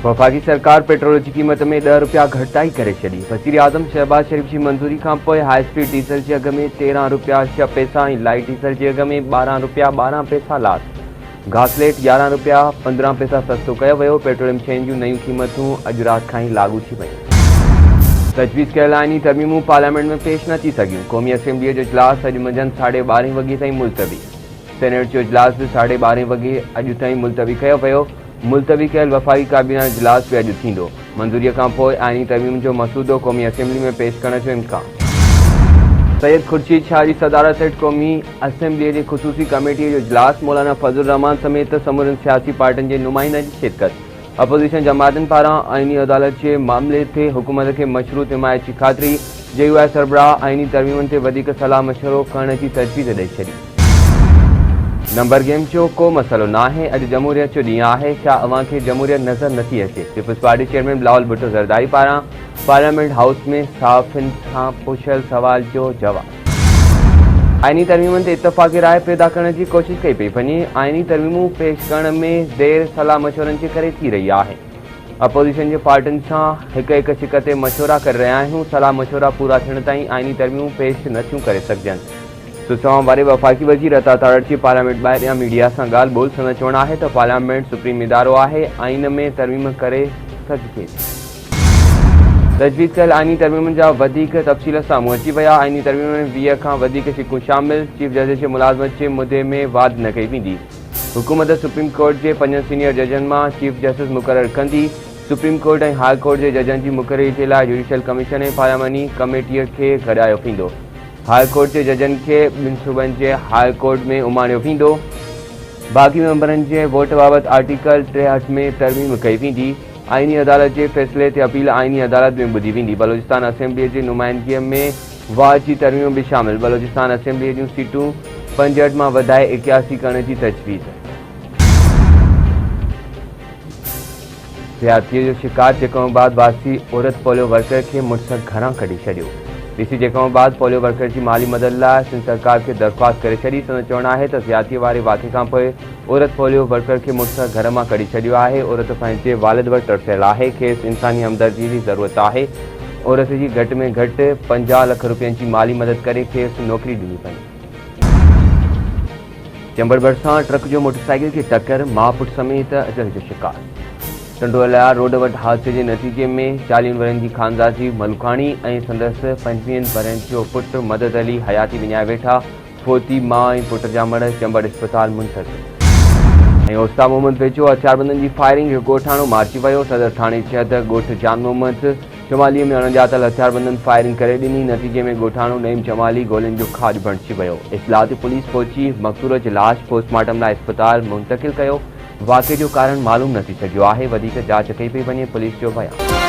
वफाकी सरकार पेट्रोल की क़ीमत में 10 रुपया घटाई करे छड़ी। वज़ीर आज़म शहबाज शरीफ की मंजूरी का पोइ हाई स्पीड डीजल के अघ में 13 रुपया 6 पैसा और लाइट डीजल के अघ में 12 रुपया 12 पैसा लास। घासलेट 11 रुपया 15 पैसा सस्तो किया वियो। पेट्रोलियम शयुनि जूं नयूं क़ीमतूं अॼु राति खां ई लागू थी वयूं। तजवीज़ कयल आईनी तरमीमूं पार्लियामेंट में पेश न थी सघियूं। क़ौमी असेंबलीअ जो इजलास अॼु मंझंदि 12:30 वॻे ताईं मुलतवी। सेनेट जो इजलास बि 12:30 वॻे अॼु ताईं मुलतवी कयो वियो। मुलतवी कयल वफ़ाकी काबीना इजलास बि अॼु थींदो। मंजूरीअ खां पोइ आईनी तरमीम जो मसूदो क़ौमी असेंबली में पेश करण जो इम्कान। सैयद खुर्शीद शाह की सदारत हेठि क़ौमी असेंबलीअ जी ख़ुसूसी कमेटीअ जो इजलास। मौलाना फज़लुर रहमान समेत समूरनि सियासी पार्टियुनि जे नुमाइंदनि जी शिरकत। अपोज़िशन जमातनि पारां आईनी अदालत जे मामले ते हुकूमत खे मशरूत हिमायत जी ख़ातिरी। JUI सरबराह आईनी तरमीमनि ते वधीक सलाह मशवरो करण जी तजवीज़ ॾेई छॾी। नंबर गेम जो को मसलो ना है। अॼु जमहूरियत जो ॾींहुं आहे। छा अव्हां खे जमहूरियत नज़र नथी अचे? People's Party chairman Bilawal Bhutto Zardari पारां पार्लियामेंट हाउस में सहाफ़ियुनि खां पुछियल सवाल जो जवाब। आईनी तरमीमनि ते इतफ़ाक़ी राय पैदा करण की कोशिश कई पई वञे। आईनी तरमीमूं पेश करण में देर सलाह मशवरनि जे करे थी रही आहे। अपोज़िशन जे पार्टियुनि सां हिक शिक ते मशवरा करे रहिया आहियूं। सलाह मशवरा पूरा थियण ताईं आईनी तरमीमूं पेश नथियूं करे सघजनि। सूचनाउं वारे वफ़ाकी वज़ीर अता तारड़ची पार्लियामेंट ॿाहिरि मीडिया सां ॻाल्हि ॿोल संदो चवणु आहे त पार्लियामेंट सुप्रीम इदारो आहे। आइन में तरमीम करे सघिजे। तजवीज़ कयल आईनी तरमीमनि जा वधीक तफ़सील साम्हूं अची विया। आईनी तरमीम में 20 खां वधीक शिकूं शामिल। चीफ जस्टिस जे मुलाज़मत जे मुदे में वाद न कई वेंदी। हुकूमत सुप्रीम कोर्ट जे 5 सीनियर जजनि मां चीफ जस्टिस मुक़ररु कंदी। सुप्रीम कोर्ट ऐं हाई कोर्ट जे जजनि जी मुक़ररी जे लाइ जुडिशियल कमीशन ऐं पार्लियामानी कमेटीअ खे गॾायो वेंदो। हाई कोर्ट के जजन के ॿिनि सूबनि जे हाई कोर्ट में उमाणियो वेंदो। बाक़ी मेंबरनि जे वोट बाबति आर्टिकल 63 में तरमीम कई वेंदी। आईनी अदालत के फ़ैसिले ते अपील आईनी अदालत में ॿुधी वेंदी। बलोचिस्तान असेंबलीअ जी नुमाइंदगीअ में वाद जी तरमीम भी शामिल। बलोचिस्तान असेंबलीअ जूं सीटूं 65 मां वधाए 81 करण की तजवीज़। ज़्यादतीअ जो शिकार जेको बाद वासी औरत पोलियो वर्कर के मुड़ुस घरां कढी छॾियो। डीसी जेको बाद पोलियो वर्कर की माली मदद लाइ सिंध सरकार के दरख्वास्त करे छॾी। संदो चवणु आहे त ज़्यादतीअ वारे वाक़े खां पोइ औरत पोलियो वर्कर के मुड़ुस घर मां कढी छॾियो आहे। औरत पंहिंजे वालिद वटि तरसियल आहे। खेसि इंसानी हमदर्दी जी ज़रूरत आहे। औरत जी घटि में घटि 50 लख रुपयनि जी माली मदद करे खेसि नौकरी ॾिनी पई। चंबड़ भरिसां ट्रक जो मोटरसाइकिल की टक्कर। माउ पुट समेत अजल जो शिकार। टंडोला रोड वटि हादसे के नतीजे में 40 वरनि की खानदाजी मलुखाणी ऐं संदसि 25 वरनि जो पुट मदद अली हयाती विञाए वेठा। फोती माउ ऐं पुट जा मड़ चंबड़ अस्पताल मुंतक़िल। ऐं उस्ताद मोहम्मद वेझो हथियारबंदनि जी फायरिंग जो ॻोठाणो मारिजी वियो। सदर थाणे शहद ॻोठ जान मोहम्मद चमालीअ में अणॼातल हथियारबंदनि फायरिंग करे ॾिनी। नतीजे में ॻोठाणो नईम चमाली गोलियुनि जो खाज बणिजी वियो। इत्तला ते पुलिस पहुची मक़तूल जी लाश पोस्टमार्टम लाइ अस्पताल मुंतक़िल कयो। वाक़े जो कारण मालूम न थी सघियो आहे। वधीक जांच कई पई वञे। पुलिस जो बयान।